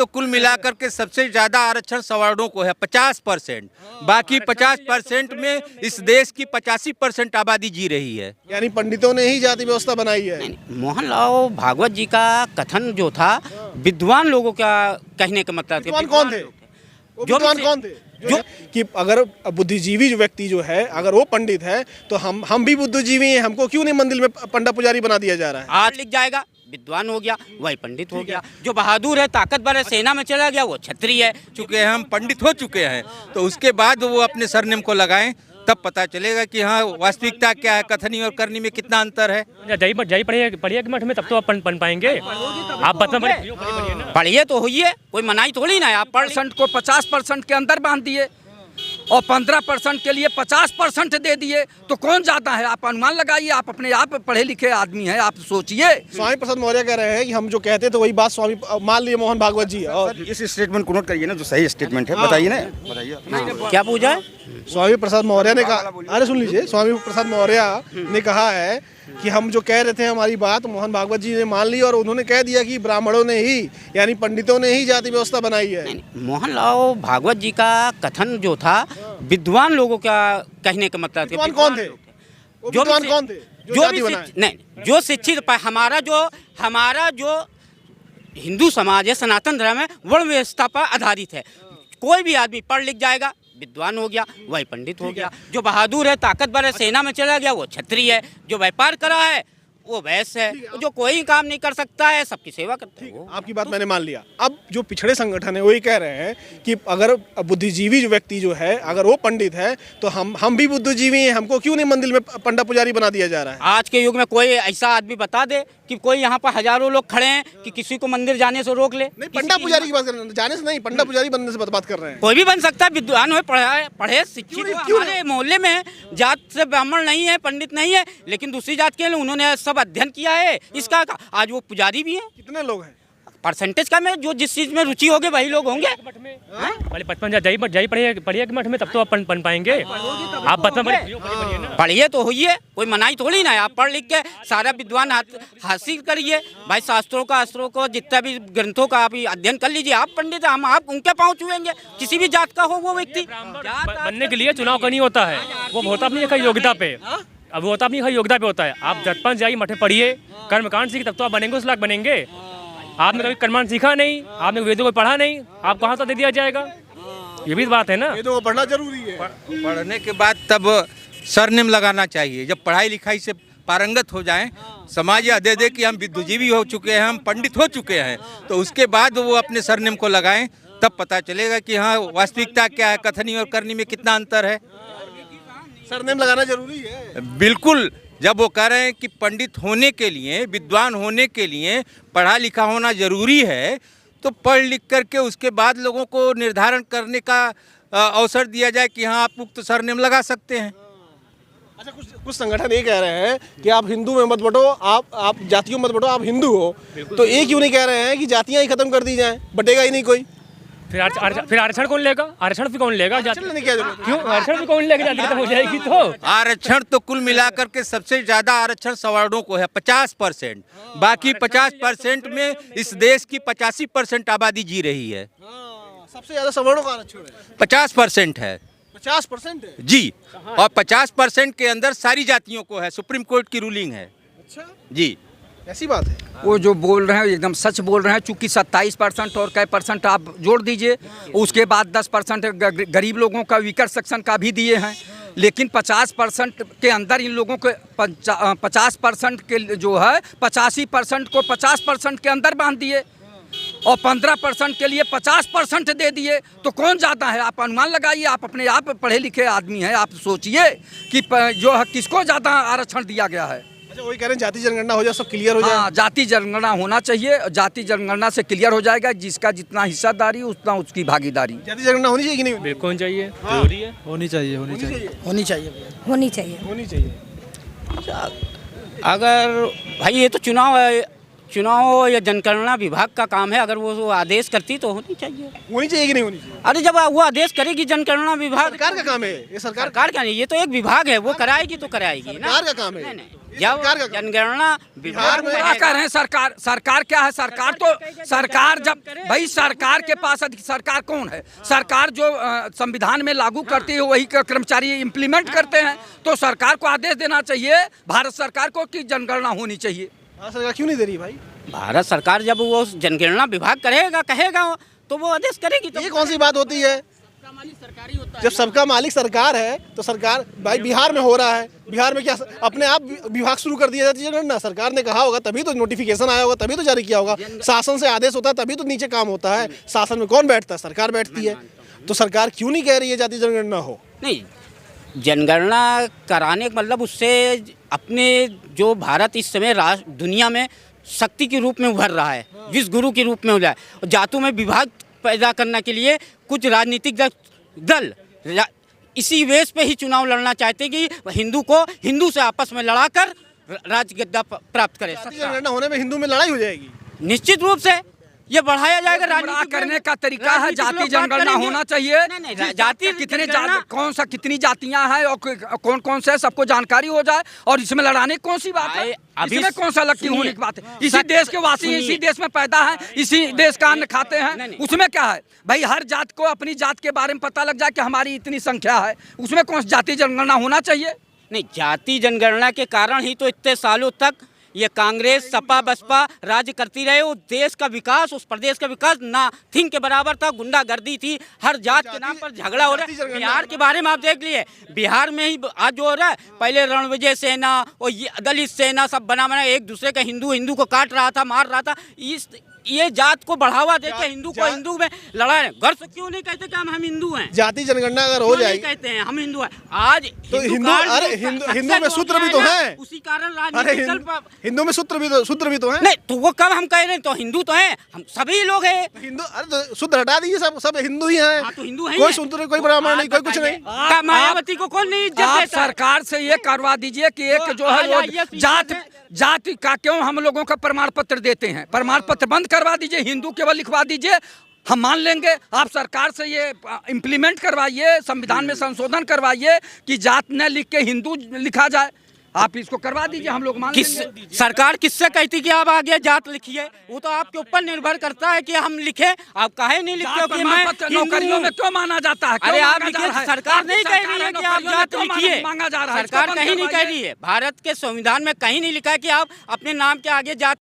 तो कुल मिलाकर के सबसे ज्यादा आरक्षण सवर्णों को है 50%। बाकी 50% में इस देश की 85% आबादी जी रही है। यानी पंडितों ने ही जाति व्यवस्था बनाई है। मोहनलाल भागवत जी का कथन जो था, विद्वान लोगों का कहने का मतलब था। विद्वान कौन थे? वो विद्वान कौन थे? जो कि अगर बुद्धिजीवी जो व्यक्ति जो है, अगर वो पंडित है तो हम भी बुद्धिजीवी हैं, हमको क्यों नहीं मंदिर में पंडा पुजारी बना दिया जा रहा है? आज लिख जाएगा, विद्वान हो गया, वही पंडित हो गया। जो बहादुर है, ताकतवर है, सेना में चला गया, वो क्षत्रिय है। चुके हैं, हम पंडित हो चुके हैं, तो उसके बाद वो अपने सरनेम को लगाएं, तब पता चलेगा कि हाँ वास्तविकता क्या है, कथनी और करनी में कितना अंतर है। जाई पढ़िए मठ में, तब तो आप पढ़ पाएंगे। आप पढ़िए तो होइए, कोई मनाही थोड़ी ना है। आप परसेंट को 50% के अंदर बांध दिए और 15% के लिए 50% दे दिए, तो कौन जाता है? आप अनुमान लगाइए। आप अपने आप पढ़े लिखे आदमी हैं, आप सोचिए। स्वामी प्रसाद मौर्य कह रहे हैं कि हम जो कहते तो वही बात स्वामी मान लिए मोहन भागवत जी। और इस स्टेटमेंट को नोट करिए ना, जो सही स्टेटमेंट है, बताइए ना, बताइए। क्या पूछा है? स्वामी प्रसाद मौर्य ने कहा, अरे सुन लीजिए, स्वामी प्रसाद मौर्य ने कहा है कि हम जो कह रहे थे हमारी बात मोहन भागवत जी ने मान ली, और उन्होंने कह दिया कि ब्राह्मणों ने ही, यानी पंडितों ने ही जाति व्यवस्था बनाई है। मोहनलाल भागवत जी का कथन जो था, विद्वान लोगों का कहने का मतलब था। विद्वान कौन थे? जो विद्वान कौन थे? जो शिक्षित, हमारा जो हिंदू समाज है, सनातन धर्म है, वर्ण व्यवस्था पर आधारित है। कोई भी आदमी पढ़ लिख जाएगा, विद्वान हो गया, वही पंडित हो गया। जो बहादुर है, ताकतवर है, सेना में चला गया, वो क्षत्रिय है। जो व्यापार करा है, वो वैश्य है। जो कोई काम नहीं कर सकता है, सबकी सेवा करता है वो। आपकी बात मैंने मान लिया। अब जो पिछड़े संगठन है वही कह रहे हैं कि अगर बुद्धिजीवी जो व्यक्ति जो है, अगर वो पंडित है तो हम भी बुद्धिजीवी हैं, हमको क्यों नहीं मंदिर में पंडा पुजारी बना दिया जा रहा है? आज के युग में कोई ऐसा आदमी बता दे कि कोई यहाँ पर हजारों लोग खड़े हैं कि किसी को मंदिर जाने से रोक ले। नहीं, पंडा पुजारी की बात कर रहे हैं, जाने से नहीं, पंडा पुजारी बनने से बात कर रहे हैं। कोई भी बन सकता है, विद्वान हो, पढ़े शिक्षित हो। हमारे मोहल्ले में जात से ब्राह्मण नहीं है, पंडित नहीं है, लेकिन दूसरी जात के लिए उन्होंने सब अध्ययन किया है। इसका आज वो पुजारी भी है। कितने लोग हैं? परसेंटेज का में जो जिस चीज में रुचि होगी वही लोग होंगे। पहले 55 जाई पढ़िए मठ में, तब तो आप पढ़ पाएंगे। आप पढ़िए तो होइए, कोई मनाही थोड़ी ना है। आप पढ़ लिख के सारा विद्वान हासिल करिए भाई। शास्त्रों को जितना भी ग्रंथों का आप अध्ययन कर लीजिए। आप पंडित, हम आप उनके पाँव छुएंगे, किसी भी जात का हो वो व्यक्ति। बनने के लिए चुनाव करनी होता है, वो होता अपनी योग्यता पे। अब वो होता अपनी योग्यता पे होता है। आप जटपन जाइए, मठे पढ़िए, कर्मकांड सीखिए, तब तो आप बनेंगे, उस लायक बनेंगे। आपने कभी कर्मकांड सीखा नहीं, आपने वेदों को पढ़ा नहीं, आप कहाँ से दे दिया जाएगा? ये भी बात है ना। वेदों को पढ़ना जरूरी है। पढ़ने के बाद तब सरनेम लगाना चाहिए। जब पढ़ाई लिखाई से पारंगत हो जाएं, समाज यह दे कि हम बुद्धिजीवी हो चुके हैं, हम पंडित हो चुके हैं, तो उसके बाद वो अपने सरनेम को लगाएं, तब पता चलेगा कि हाँ वास्तविकता क्या है, कथनी और करनी में कितना अंतर है। सरनेम लगाना जरूरी है। बिल्कुल। जब वो कह रहे हैं कि पंडित होने के लिए, विद्वान होने के लिए पढ़ा लिखा होना जरूरी है, तो पढ़ लिख करके उसके बाद लोगों को निर्धारण करने का अवसर दिया जाए कि हाँ आप उक्त सरनेम लगा सकते हैं। अच्छा, कुछ संगठन ये कह रहे हैं कि आप हिंदू में मत बटो, आप जातियों में मत बटो, आप हिंदू हो, तो ये क्यों नहीं कह रहे हैं कि जातियां ही खत्म कर दी जाएं, बटेगा ही नहीं कोई? फिर आरक्षण कौन लेगा? आरक्षण भी कौन लेगा? क्यों आरक्षण भी कौन लेगा? जाति खत्म हो जाएगी तो। आरक्षण तो कुल मिलाकर के सबसे ज्यादा आरक्षण सवर्णों को है 50%। बाकी 50% में इस देश की 85% आबादी जी रही है। सबसे ज्यादा सवर्णों का आरक्षण है 50% है। 50% है जी, और 50% के अंदर सारी जातियों को है। सुप्रीम कोर्ट की रूलिंग है। अच्छा जी, ऐसी बात है। वो जो बोल रहे हैं एकदम सच बोल रहे हैं। चूंकि 27% और कई परसेंट आप जोड़ दीजिए, उसके बाद 10% गरीब लोगों का वीकर सेक्शन का भी दिए हैं, लेकिन 50% के अंदर इन लोगों को 50% के जो है 85% को 50% के अंदर बांध दिए और 15% के लिए 50% दे दिए, तो कौन जाता है? आप अनुमान लगाइए। आप अपने आप पढ़े लिखे आदमी हैं, आप सोचिए कि जो है किसको ज़्यादा आरक्षण दिया गया है। अच्छा, वही कह रहे हैं जाति जनगणना हो जाए, सब क्लियर हो जाए। हाँ, जाति जनगणना होना चाहिए। जाति जनगणना से क्लियर हो जाएगा, जिसका जितना हिस्सादारी उतना उसकी भागीदारी। जाति जनगणना होनी चाहिए कि नहीं? बिल्कुल चाहिए, जरूरी है। होनी चाहिए। होनी चाहिए। अगर भाई ये तो चुनाव है, चुनाव या जनगणना विभाग का काम है, अगर वो आदेश करती तो होनी चाहिए। होनी चाहिए कि नहीं होनी चाहिए? अरे जब वो आदेश करेगी जनगणना विभाग, सरकार का काम है ये, सरकार सरकार का नहीं, ये तो एक विभाग है, वो कराएगी तो कराएगी ना। सरकार का काम है। नहीं, नहीं, सरकार का जब काम। जनगणना बिहार विभाग में क्या कर रहे हैं सरकार? सरकार क्या है? सरकार तो सरकार जब भाई सरकार के पास सरकार कौन है? सरकार जो संविधान में लागू करती है वही कर्मचारी इम्प्लीमेंट करते हैं। तो सरकार को आदेश देना चाहिए भारत सरकार को कि जनगणना होनी चाहिए। भारत सरकार क्यों नहीं दे रही भाई? भारत सरकार जब वो जनगणना विभाग करेगा कहेगा तो वो आदेश करेगी। तो ये कौन सी बात होती है? जब सबका मालिक सरकार है तो सरकार, भाई बिहार में हो रहा है, बिहार में क्या अपने आप विभाग शुरू कर दिया जाती है ना? सरकार ने कहा होगा तभी तो नोटिफिकेशन आया होगा, तभी तो जारी किया होगा। शासन से आदेश होता है तभी तो नीचे काम होता है। शासन में कौन बैठता है? सरकार बैठती है। तो सरकार क्यों नहीं कह रही है जाति जनगणना हो? नहीं, जनगणना कराने का मतलब उससे अपने जो भारत इस समय दुनिया में शक्ति के रूप में उभर रहा है, विश्व गुरु के रूप में उभरा है। जातों में विभाग पैदा करने के लिए कुछ राजनीतिक दल इसी वेश पे ही चुनाव लड़ना चाहते हैं कि हिंदू से आपस में लड़ाकर राजगद्दा प्राप्त करे। जाति जनगणना होने में हिंदू में लड़ाई हो जाएगी। निश्चित रूप से ये बढ़ाया जाएगा। गुमराह करने का तरीका है। जाति जनगणना होना चाहिए। नहीं, जाति कितने कितनी जातियां हैं और कौन कौन से सबको जानकारी हो जाए, और इसमें लड़ाने कौन सी बात है? अभी इसमें कौन सा लड़की होने की बात है? इसी देश के वासी, इसी देश में पैदा है, इसी देश का अन्न खाते हैं। उसमें क्या है भाई? हर जात को अपनी जात के बारे में पता लग जाए कि हमारी इतनी संख्या है, उसमें कौन सी जाति जनगणना होना चाहिए? नहीं, जाति जनगणना के कारण ही तो इतने सालों तक ये कांग्रेस सपा बसपा राज्य करती रहे। वो देश का विकास, उस प्रदेश का विकास नाथिंग के बराबर था। गुंडागर्दी थी, हर जात के नाम पर झगड़ा हो रहा है। बिहार के बारे में आप देख लिए, बिहार में ही आज जो हो रहा है, पहले रणविजय सेना और ये दलित सेना सब बना एक दूसरे का हिंदू को काट रहा था, मार रहा था। ये जात को बढ़ावा देके हिंदू को हिंदू में लड़ा है। गर्व से क्यों नहीं कहते कि हम हिंदू हैं? जाति जनगणना अगर हो जाएगी कहते हैं हम हिंदू हैं। आज तो हिंदू, अरे हिंदू में सूत्र भी तो हैं। उसी कारण अरे हिंदू में सूत्र भी तो हैं। नहीं तो वो कब हम कह रहे हैं? तो हिंदू तो हैं, हम सभी लोग हैं हिंदू। अरे तो सूत्र हटा दीजिए, सब हिंदू ही हैं। तो हिंदू हैं। कोई सूत्र, कोई ब्राह्मण नहीं, कोई कुछ नहीं। मायावती को कौन नहीं इज्जत आप देता है? सरकार से ये करवा दीजिए कि एक जो है वो जाति का क्यों हम लोगों का प्रमाण पत्र देते हैं, प्रमाण पत्र बंद करवा दीजिए, हिंदू केवल लिखवा दीजिए, हम मान लेंगे। आप सरकार से ये इम्प्लीमेंट करवाइए, संविधान में संशोधन करवाइए कि जात न लिख के हिंदू लिखा जाए। आप इसको करवा दीजिए, हम लोग मान लेंगे। सरकार किससे कहती कि आप आगे जात लिखिए? वो तो आपके ऊपर निर्भर करता है कि हम लिखे। आप काहे नहीं लिखते हो कि मैं नौकरियों में क्यों माना जाता है? अरे आप लिखिए। सरकार नहीं कह रही है कि आप जात लिखिए, मांगा जा रहा है। सरकार कहीं नहीं कह रही है। भारत के संविधान में कहीं नहीं लिखा है कि आप अपने नाम के आगे जात